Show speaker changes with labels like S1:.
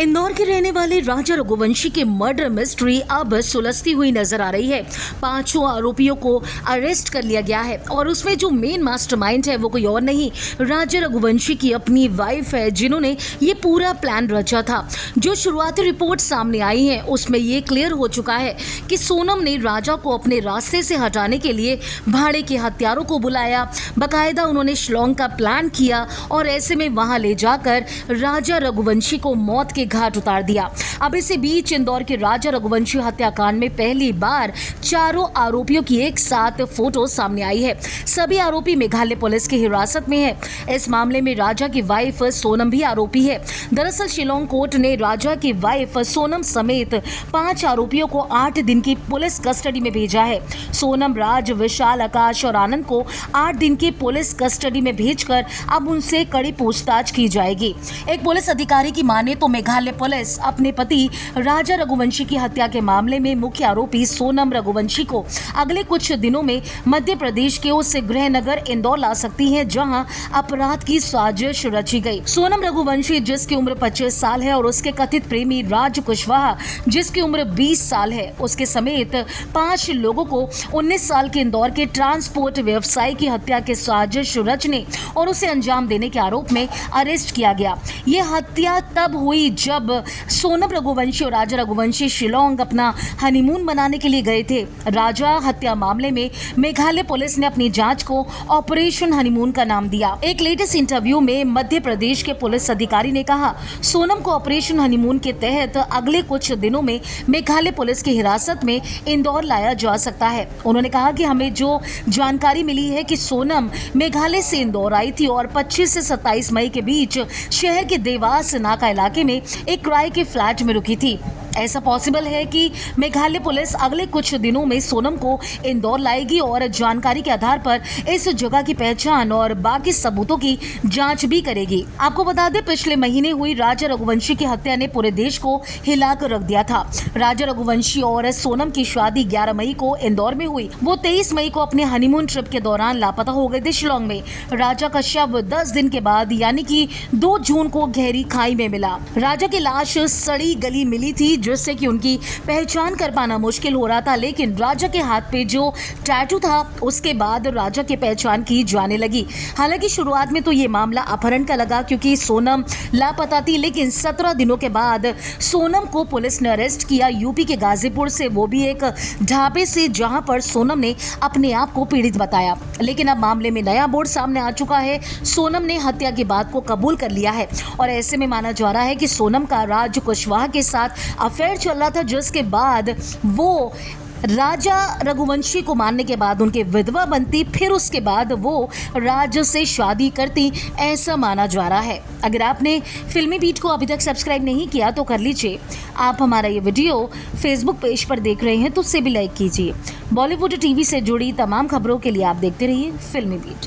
S1: इंदौर के रहने वाले राजा रघुवंशी की मर्डर मिस्ट्री अब सुलझती हुई नजर आ रही है। पांचों आरोपियों को अरेस्ट कर लिया गया है और उसमें जो मेन मास्टरमाइंड है वो कोई और नहीं, राजा रघुवंशी की अपनी वाइफ है, जिन्होंने ये पूरा प्लान रचा था। जो शुरुआती रिपोर्ट सामने आई है उसमें ये क्लियर हो चुका है कि सोनम ने राजा को अपने रास्ते से हटाने के लिए भाड़े के हत्यारों को बुलाया। बाकायदा उन्होंने शिलोंग का प्लान किया और ऐसे में वहां ले जाकर राजा रघुवंशी को मौत के घाट उतार दिया। अब इसी बीच इंदौर के राजा रघुवंशी हत्याकांड में पहली बार चारों आरोपियों की एक साथ फोटो सामने आई है। सभी आरोपी मेघालय पुलिस की हिरासत में है। इस मामले में राजा की वाइफ सोनम भी आरोपी है। दरअसल शिलोंग कोर्ट ने राजा की वाइफ सोनम समेत 5 आरोपियों को 8 दिन की पुलिस कस्टडी में भेजा है। सोनम, राज, विशाल, आकाश और आनंद को 8 दिन की पुलिस कस्टडी में भेजकर अब उनसे कड़ी पूछताछ की जाएगी। एक पुलिस अधिकारी की माने तो मेघालय पुलिस अपने पति राजा रघुवंशी की हत्या के मामले में मुख्य आरोपी सोनम रघुवंशी को अगले कुछ दिनों में मध्य प्रदेश के उस गृहनगर इंदौर ला सकती है जहां अपराध की साजिश रची गई। सोनम रघुवंशी जिसकी उम्र 25 साल है और उसके कथित प्रेमी राज कुशवाहा जिसकी उम्र 20 साल है, उसके समेत 5 लोगों को 19 साल के इंदौर के ट्रांसपोर्ट व्यवसायी की हत्या के साजिश रचने और उसे अंजाम देने के आरोप में अरेस्ट किया गया। ये हत्या तब हुई जब सोनम रघुवंशी और राजा रघुवंशी शिलोंग अपना हनीमून मनाने के लिए गए थे। राजा हत्या मामले में मेघालय पुलिस ने अपनी जांच को ऑपरेशन हनीमून का नाम दिया। एक लेटेस्ट इंटरव्यू में मध्य प्रदेश के पुलिस अधिकारी ने कहा, सोनम को ऑपरेशन हनीमून के तहत अगले कुछ दिनों में मेघालय पुलिस की हिरासत में इंदौर लाया जा सकता है। उन्होंने कहा कि हमें जो जानकारी मिली है कि सोनम मेघालय से इंदौर आई थी और 25 से 27 मई के बीच शहर के देवास नाका इलाके में एक किराए के फ्लैट में रुकी थी। ऐसा पॉसिबल है कि मेघालय पुलिस अगले कुछ दिनों में सोनम को इंदौर लाएगी और जानकारी के आधार पर इस जगह की पहचान और बाकी सबूतों की जांच भी करेगी। आपको बता दें, पिछले महीने हुई राजा रघुवंशी की हत्या ने पूरे देश को हिलाकर रख दिया था। राजा रघुवंशी और सोनम की शादी 11 मई को इंदौर में हुई। वो 23 मई को अपने हनीमून ट्रिप के दौरान लापता हो गए थे शिलोंग में। राजा का शव 10 दिन के बाद यानी कि 2 जून को गहरी खाई में मिला। राजा की लाश सड़ी गली मिली थी जिससे कि उनकी पहचान कर पाना मुश्किल हो रहा था, लेकिन राजा के हाथ पे जो टैटू था उसके बाद राजा की पहचान की जाने लगी। हालांकि शुरुआत में तो ये मामला अपहरण का लगा क्योंकि सोनम लापता थी, लेकिन 17 दिनों के बाद सोनम को पुलिस ने अरेस्ट किया यूपी के गाजीपुर से, वो भी एक ढाबे से जहां पर सोनम ने अपने आप को पीड़ित बताया। लेकिन अब मामले में नया बोर्ड सामने आ चुका है। सोनम ने हत्या की बात को कबूल कर लिया है और ऐसे में माना जा रहा है कि सोनम का राज कुशवाहा के साथ अफेयर चल रहा था, जिसके बाद वो राजा रघुवंशी को मारने के बाद उनके विधवा बनती, फिर उसके बाद वो राज से शादी करती, ऐसा माना जा रहा है। अगर आपने फिल्मी बीट को अभी तक सब्सक्राइब नहीं किया तो कर लीजिए। आप हमारा ये वीडियो फेसबुक पेज पर देख रहे हैं तो उसे भी लाइक कीजिए। बॉलीवुड टीवी से जुड़ी तमाम खबरों के लिए आप देखते रहिए फिल्मी बीट।